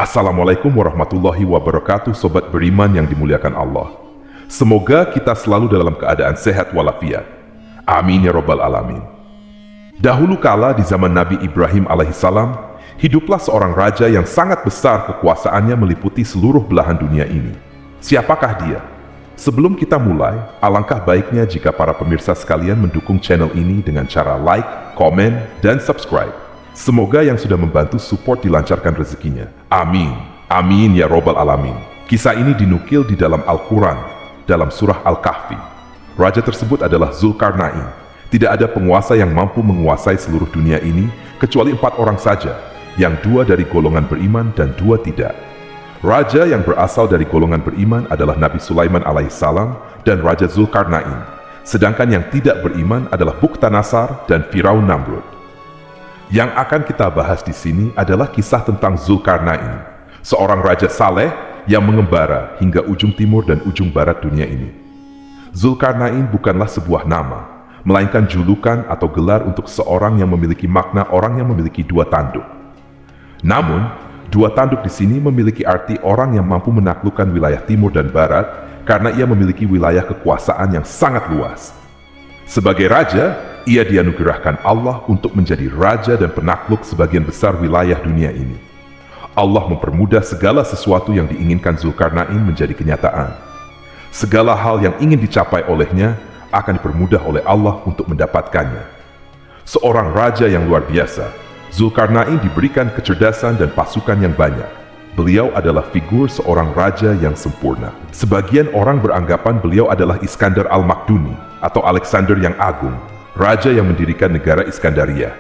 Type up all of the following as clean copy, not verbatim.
Assalamualaikum warahmatullahi wabarakatuh, sobat beriman yang dimuliakan Allah. Semoga kita selalu dalam keadaan sehat walafiat. Amin ya robbal alamin. Dahulu kala di zaman Nabi Ibrahim alaihissalam, hiduplah seorang raja yang sangat besar kekuasaannya meliputi seluruh belahan dunia ini. Siapakah dia? Sebelum kita mulai, alangkah baiknya jika para pemirsa sekalian mendukung channel ini dengan cara like, komen, dan subscribe. Semoga yang sudah membantu support dilancarkan rezekinya. Amin. Amin ya robbal alamin. Kisah ini dinukil di dalam Al-Quran, dalam surah Al-Kahfi. Raja tersebut adalah Zulkarnain. Tidak ada penguasa yang mampu menguasai seluruh dunia ini, kecuali 4 orang saja, yang 2 dari golongan beriman dan 2 tidak. Raja yang berasal dari golongan beriman adalah Nabi Sulaiman alaihissalam dan Raja Zulkarnain. Sedangkan yang tidak beriman adalah Bukhtanasar dan Firaun Namrud. Yang akan kita bahas di sini adalah kisah tentang Zulkarnain, seorang raja saleh yang mengembara hingga ujung timur dan ujung barat dunia ini. Zulkarnain bukanlah sebuah nama, melainkan julukan atau gelar untuk seorang yang memiliki makna orang yang memiliki 2 tanduk. Namun, 2 tanduk di sini memiliki arti orang yang mampu menaklukkan wilayah timur dan barat karena ia memiliki wilayah kekuasaan yang sangat luas. Sebagai raja, ia dianugerahkan Allah untuk menjadi raja dan penakluk sebagian besar wilayah dunia ini. Allah mempermudah segala sesuatu yang diinginkan Zulkarnain menjadi kenyataan. Segala hal yang ingin dicapai olehnya akan dipermudah oleh Allah untuk mendapatkannya. Seorang raja yang luar biasa, Zulkarnain diberikan kecerdasan dan pasukan yang banyak. Beliau adalah figur seorang raja yang sempurna. Sebagian orang beranggapan beliau adalah Iskandar Al-Makduni atau Alexander yang Agung, raja yang mendirikan negara Iskandaria.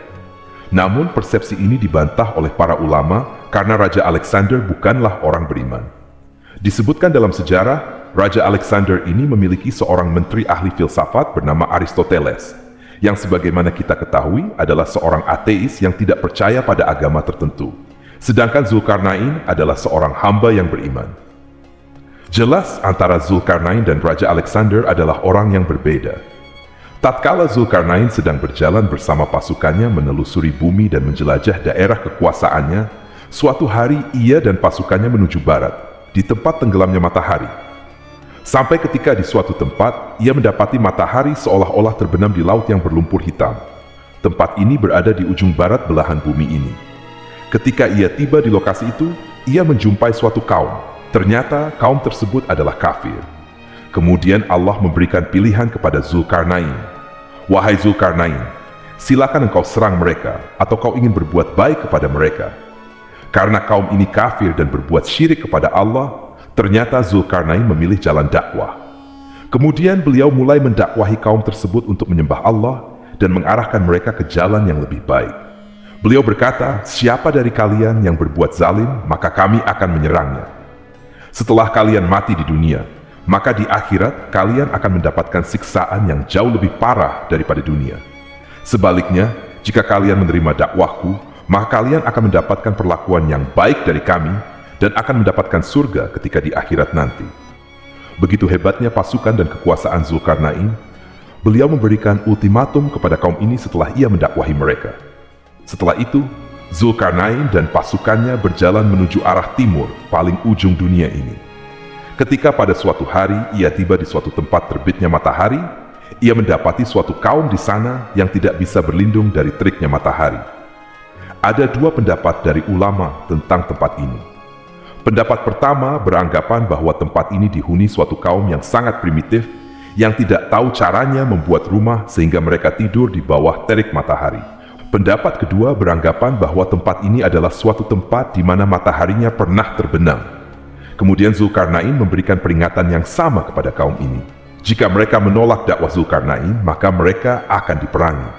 Namun persepsi ini dibantah oleh para ulama karena Raja Alexander bukanlah orang beriman. Disebutkan dalam sejarah, Raja Alexander ini memiliki seorang menteri ahli filsafat bernama Aristoteles, yang sebagaimana kita ketahui adalah seorang ateis yang tidak percaya pada agama tertentu. Sedangkan Zulkarnain adalah seorang hamba yang beriman. Jelas antara Zulkarnain dan Raja Alexander adalah orang yang berbeda. Tatkala Zulkarnain sedang berjalan bersama pasukannya menelusuri bumi dan menjelajah daerah kekuasaannya, suatu hari ia dan pasukannya menuju barat, di tempat tenggelamnya matahari. Sampai ketika di suatu tempat, ia mendapati matahari seolah-olah terbenam di laut yang berlumpur hitam. Tempat ini berada di ujung barat belahan bumi ini. Ketika ia tiba di lokasi itu, ia menjumpai suatu kaum. Ternyata kaum tersebut adalah kafir. Kemudian Allah memberikan pilihan kepada Zulkarnain. Wahai Zulkarnain, silakan engkau serang mereka, atau kau ingin berbuat baik kepada mereka. Karena kaum ini kafir dan berbuat syirik kepada Allah, ternyata Zulkarnain memilih jalan dakwah. Kemudian beliau mulai mendakwahi kaum tersebut untuk menyembah Allah dan mengarahkan mereka ke jalan yang lebih baik. Beliau berkata, siapa dari kalian yang berbuat zalim, maka kami akan menyerangnya. Setelah kalian mati di dunia, maka di akhirat kalian akan mendapatkan siksaan yang jauh lebih parah daripada dunia. Sebaliknya, jika kalian menerima dakwahku, maka kalian akan mendapatkan perlakuan yang baik dari kami dan akan mendapatkan surga ketika di akhirat nanti. Begitu hebatnya pasukan dan kekuasaan Zulkarnain, beliau memberikan ultimatum kepada kaum ini setelah ia mendakwahi mereka. Setelah itu, Zulkarnain dan pasukannya berjalan menuju arah timur, paling ujung dunia ini. Ketika pada suatu hari ia tiba di suatu tempat terbitnya matahari, ia mendapati suatu kaum di sana yang tidak bisa berlindung dari teriknya matahari. Ada 2 pendapat dari ulama tentang tempat ini. Pendapat pertama beranggapan bahwa tempat ini dihuni suatu kaum yang sangat primitif, yang tidak tahu caranya membuat rumah sehingga mereka tidur di bawah terik matahari. Pendapat kedua beranggapan bahwa tempat ini adalah suatu tempat di mana mataharinya pernah terbenam. Kemudian Zulkarnain memberikan peringatan yang sama kepada kaum ini. Jika mereka menolak dakwah Zulkarnain, maka mereka akan diperangi.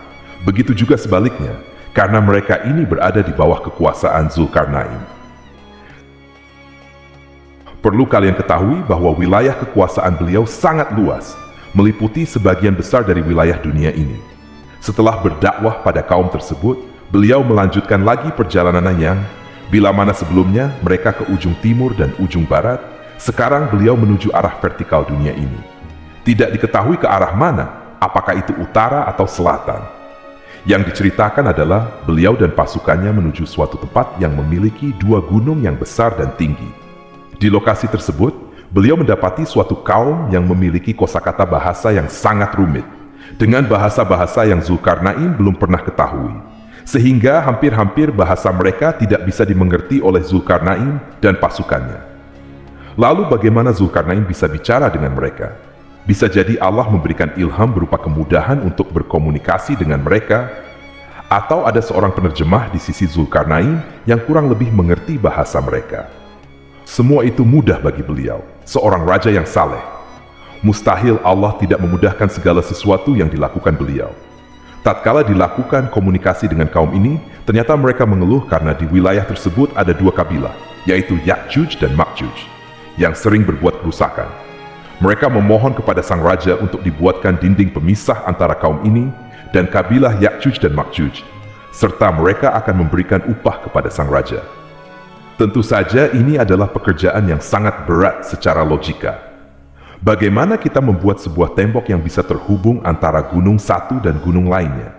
Begitu juga sebaliknya, karena mereka ini berada di bawah kekuasaan Zulkarnain. Perlu kalian ketahui bahwa wilayah kekuasaan beliau sangat luas, meliputi sebagian besar dari wilayah dunia ini. Setelah berdakwah pada kaum tersebut, beliau melanjutkan lagi perjalanannya yang, bila mana sebelumnya mereka ke ujung timur dan ujung barat, sekarang beliau menuju arah vertikal dunia ini. Tidak diketahui ke arah mana, apakah itu utara atau selatan. Yang diceritakan adalah beliau dan pasukannya menuju suatu tempat yang memiliki dua gunung yang besar dan tinggi. Di lokasi tersebut, beliau mendapati suatu kaum yang memiliki kosakata bahasa yang sangat rumit, dengan bahasa-bahasa yang Zulkarnain belum pernah ketahui, sehingga hampir-hampir bahasa mereka tidak bisa dimengerti oleh Zulkarnain dan pasukannya. Lalu bagaimana Zulkarnain bisa bicara dengan mereka? Bisa jadi Allah memberikan ilham berupa kemudahan untuk berkomunikasi dengan mereka, atau ada seorang penerjemah di sisi Zulkarnain yang kurang lebih mengerti bahasa mereka. Semua itu mudah bagi beliau, seorang raja yang saleh. Mustahil Allah tidak memudahkan segala sesuatu yang dilakukan beliau. Tatkala dilakukan komunikasi dengan kaum ini, ternyata mereka mengeluh karena di wilayah tersebut ada dua kabilah, yaitu Ya'juj dan Ma'juj, yang sering berbuat kerusakan. Mereka memohon kepada sang raja untuk dibuatkan dinding pemisah antara kaum ini dan kabilah Ya'juj dan Ma'juj, serta mereka akan memberikan upah kepada sang raja. Tentu saja ini adalah pekerjaan yang sangat berat secara logika. Bagaimana kita membuat sebuah tembok yang bisa terhubung antara gunung satu dan gunung lainnya?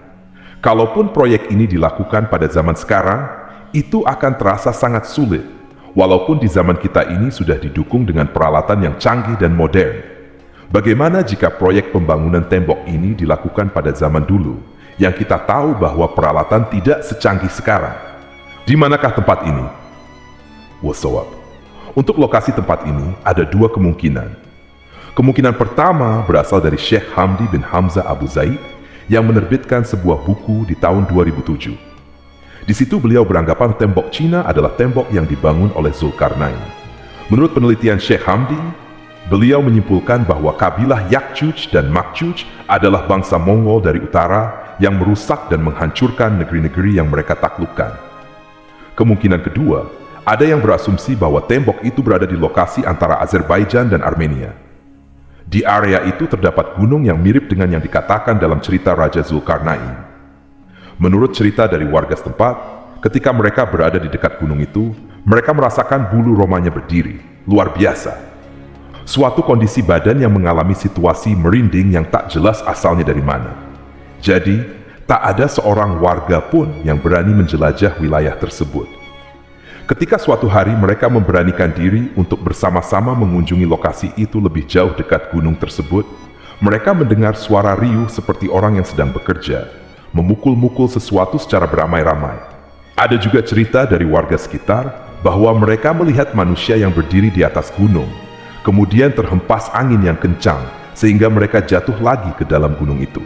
Kalaupun proyek ini dilakukan pada zaman sekarang, itu akan terasa sangat sulit. Walaupun di zaman kita ini sudah didukung dengan peralatan yang canggih dan modern. Bagaimana jika proyek pembangunan tembok ini dilakukan pada zaman dulu, yang kita tahu bahwa peralatan tidak secanggih sekarang? Di manakah tempat ini? Wasawab. Untuk lokasi tempat ini ada dua kemungkinan. Kemungkinan pertama berasal dari Syekh Hamdi bin Hamzah Abu Zaid yang menerbitkan sebuah buku di tahun 2007. Di situ beliau beranggapan tembok Cina adalah tembok yang dibangun oleh Zulkarnain. Menurut penelitian Syekh Hamdi, beliau menyimpulkan bahwa kabilah Ya'juj dan Ma'juj adalah bangsa Mongol dari utara yang merusak dan menghancurkan negeri-negeri yang mereka taklukkan. Kemungkinan kedua, ada yang berasumsi bahwa tembok itu berada di lokasi antara Azerbaijan dan Armenia. Di area itu terdapat gunung yang mirip dengan yang dikatakan dalam cerita Raja Zulkarnain. Menurut cerita dari warga setempat, ketika mereka berada di dekat gunung itu, mereka merasakan bulu romanya berdiri, luar biasa. Suatu kondisi badan yang mengalami situasi merinding yang tak jelas asalnya dari mana. Jadi, tak ada seorang warga pun yang berani menjelajah wilayah tersebut. Ketika suatu hari mereka memberanikan diri untuk bersama-sama mengunjungi lokasi itu lebih jauh dekat gunung tersebut, mereka mendengar suara riuh seperti orang yang sedang bekerja, memukul-mukul sesuatu secara beramai-ramai. Ada juga cerita dari warga sekitar bahwa mereka melihat manusia yang berdiri di atas gunung, kemudian terhempas angin yang kencang sehingga mereka jatuh lagi ke dalam gunung itu.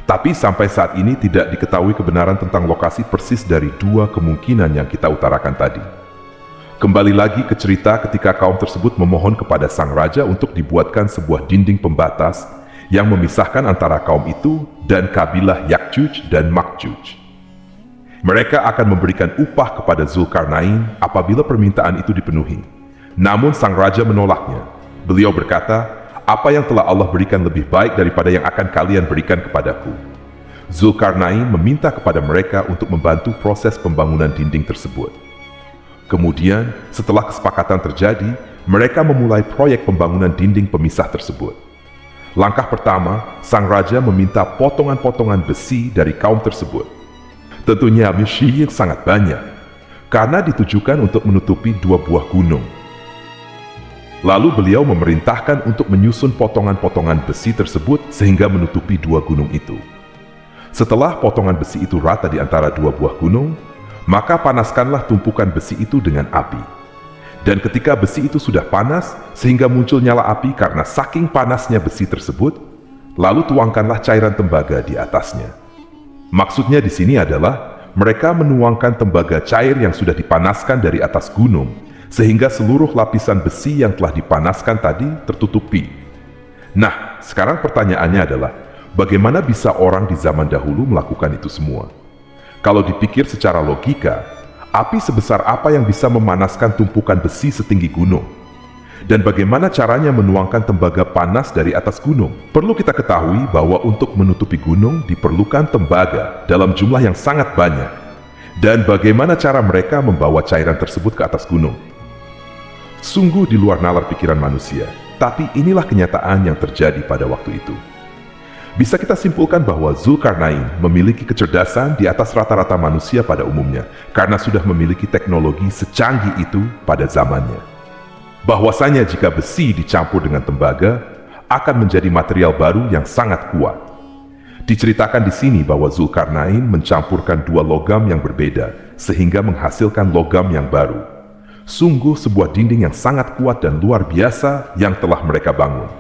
Tapi sampai saat ini tidak diketahui kebenaran tentang lokasi persis dari dua kemungkinan yang kita utarakan tadi. Kembali lagi ke cerita ketika kaum tersebut memohon kepada sang raja untuk dibuatkan sebuah dinding pembatas yang memisahkan antara kaum itu dan kabilah Ya'juj dan Ma'juj. Mereka akan memberikan upah kepada Zulkarnain apabila permintaan itu dipenuhi. Namun sang raja menolaknya. Beliau berkata, "Apa yang telah Allah berikan lebih baik daripada yang akan kalian berikan kepadaku." Zulkarnain meminta kepada mereka untuk membantu proses pembangunan dinding tersebut. Kemudian, setelah kesepakatan terjadi, mereka memulai proyek pembangunan dinding pemisah tersebut. Langkah pertama, sang raja meminta potongan-potongan besi dari kaum tersebut. Tentunya besi yang sangat banyak, karena ditujukan untuk menutupi dua buah gunung. Lalu beliau memerintahkan untuk menyusun potongan-potongan besi tersebut sehingga menutupi dua gunung itu. Setelah potongan besi itu rata di antara dua buah gunung, maka panaskanlah tumpukan besi itu dengan api. Dan ketika besi itu sudah panas, sehingga muncul nyala api karena saking panasnya besi tersebut, lalu tuangkanlah cairan tembaga di atasnya. Maksudnya di sini adalah, mereka menuangkan tembaga cair yang sudah dipanaskan dari atas gunung, sehingga seluruh lapisan besi yang telah dipanaskan tadi tertutupi. Nah, sekarang pertanyaannya adalah, bagaimana bisa orang di zaman dahulu melakukan itu semua? Kalau dipikir secara logika, api sebesar apa yang bisa memanaskan tumpukan besi setinggi gunung? Dan bagaimana caranya menuangkan tembaga panas dari atas gunung? Perlu kita ketahui bahwa untuk menutupi gunung diperlukan tembaga dalam jumlah yang sangat banyak. Dan bagaimana cara mereka membawa cairan tersebut ke atas gunung? Sungguh di luar nalar pikiran manusia, tapi inilah kenyataan yang terjadi pada waktu itu. Bisa kita simpulkan bahwa Zulkarnain memiliki kecerdasan di atas rata-rata manusia pada umumnya karena sudah memiliki teknologi secanggih itu pada zamannya. Bahwasanya jika besi dicampur dengan tembaga, akan menjadi material baru yang sangat kuat. Diceritakan di sini bahwa Zulkarnain mencampurkan dua logam yang berbeda sehingga menghasilkan logam yang baru. Sungguh sebuah dinding yang sangat kuat dan luar biasa yang telah mereka bangun.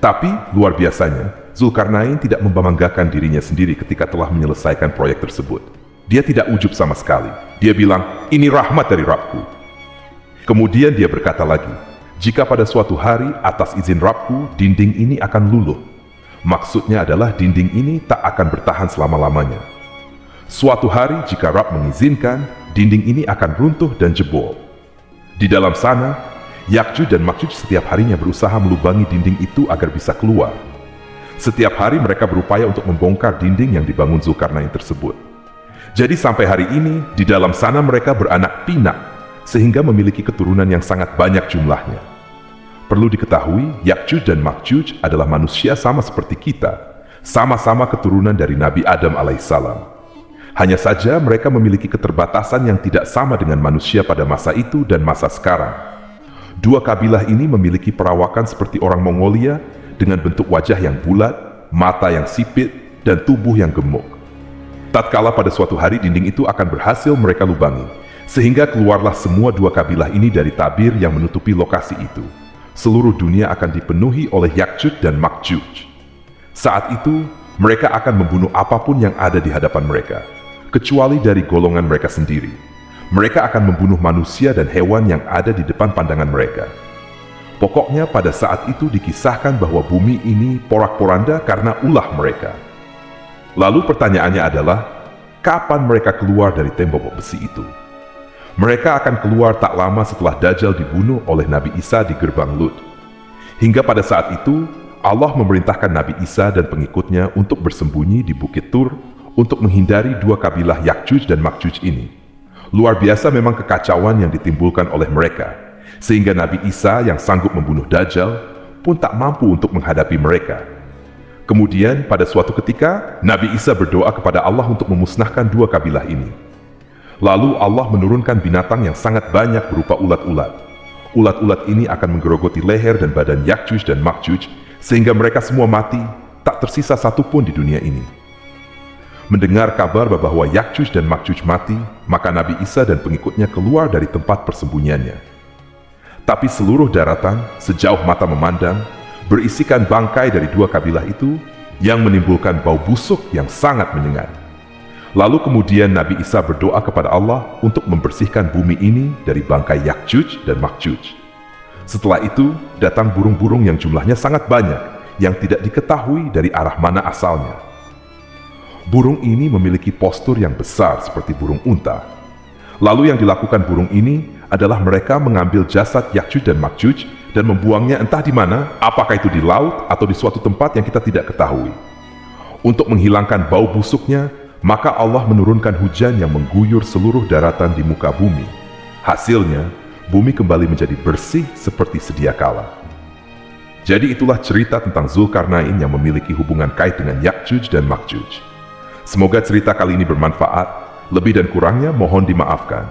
Tapi luar biasanya, Zulkarnain tidak membanggakan dirinya sendiri ketika telah menyelesaikan proyek tersebut. Dia tidak ujub sama sekali. Dia bilang, "Ini rahmat dari Rabbku." Kemudian dia berkata lagi, "Jika pada suatu hari atas izin Rabbku, dinding ini akan luluh." Maksudnya adalah dinding ini tak akan bertahan selama-lamanya. Suatu hari jika Rabb mengizinkan, dinding ini akan runtuh dan jebol. Di dalam sana, Yakjuj dan Makjuj setiap harinya berusaha melubangi dinding itu agar bisa keluar. Setiap hari mereka berupaya untuk membongkar dinding yang dibangun Zulkarnain tersebut. Jadi sampai hari ini, di dalam sana mereka beranak pinak, sehingga memiliki keturunan yang sangat banyak jumlahnya. Perlu diketahui, Yakjuj dan Makjuj adalah manusia sama seperti kita, sama-sama keturunan dari Nabi Adam alaihissalam. Hanya saja mereka memiliki keterbatasan yang tidak sama dengan manusia pada masa itu dan masa sekarang. Dua kabilah ini memiliki perawakan seperti orang Mongolia dengan bentuk wajah yang bulat, mata yang sipit, dan tubuh yang gemuk. Tatkala pada suatu hari dinding itu akan berhasil mereka lubangi, sehingga keluarlah semua dua kabilah ini dari tabir yang menutupi lokasi itu. Seluruh dunia akan dipenuhi oleh Yakjuj dan Makjuj. Saat itu, mereka akan membunuh apapun yang ada di hadapan mereka, kecuali dari golongan mereka sendiri. Mereka akan membunuh manusia dan hewan yang ada di depan pandangan mereka. Pokoknya pada saat itu dikisahkan bahwa bumi ini porak-poranda karena ulah mereka. Lalu pertanyaannya adalah, kapan mereka keluar dari tembok besi itu? Mereka akan keluar tak lama setelah Dajjal dibunuh oleh Nabi Isa di gerbang Lut. Hingga pada saat itu, Allah memerintahkan Nabi Isa dan pengikutnya untuk bersembunyi di Bukit Tur untuk menghindari dua kabilah Yakjuj dan Makjuj ini. Luar biasa memang kekacauan yang ditimbulkan oleh mereka, sehingga Nabi Isa yang sanggup membunuh Dajjal pun tak mampu untuk menghadapi mereka. Kemudian pada suatu ketika, Nabi Isa berdoa kepada Allah untuk memusnahkan dua kabilah ini. Lalu Allah menurunkan binatang yang sangat banyak berupa ulat-ulat. Ulat-ulat ini akan menggerogoti leher dan badan Yakjuj dan Makjuj, sehingga mereka semua mati, tak tersisa satupun di dunia ini. Mendengar kabar bahwa Yakjuj dan Makjuj mati, maka Nabi Isa dan pengikutnya keluar dari tempat persembunyiannya. Tapi seluruh daratan, sejauh mata memandang, berisikan bangkai dari dua kabilah itu yang menimbulkan bau busuk yang sangat menyengat. Lalu kemudian Nabi Isa berdoa kepada Allah untuk membersihkan bumi ini dari bangkai Yakjuj dan Makjuj. Setelah itu, datang burung-burung yang jumlahnya sangat banyak, yang tidak diketahui dari arah mana asalnya. Burung ini memiliki postur yang besar seperti burung unta. Lalu yang dilakukan burung ini adalah mereka mengambil jasad Yakjuj dan Makjuj dan membuangnya entah di mana, apakah itu di laut atau di suatu tempat yang kita tidak ketahui. Untuk menghilangkan bau busuknya, maka Allah menurunkan hujan yang mengguyur seluruh daratan di muka bumi. Hasilnya, bumi kembali menjadi bersih seperti sedia kala. Jadi itulah cerita tentang Zulkarnain yang memiliki hubungan kait dengan Yakjuj dan Makjuj. Semoga cerita kali ini bermanfaat. Lebih dan kurangnya mohon dimaafkan.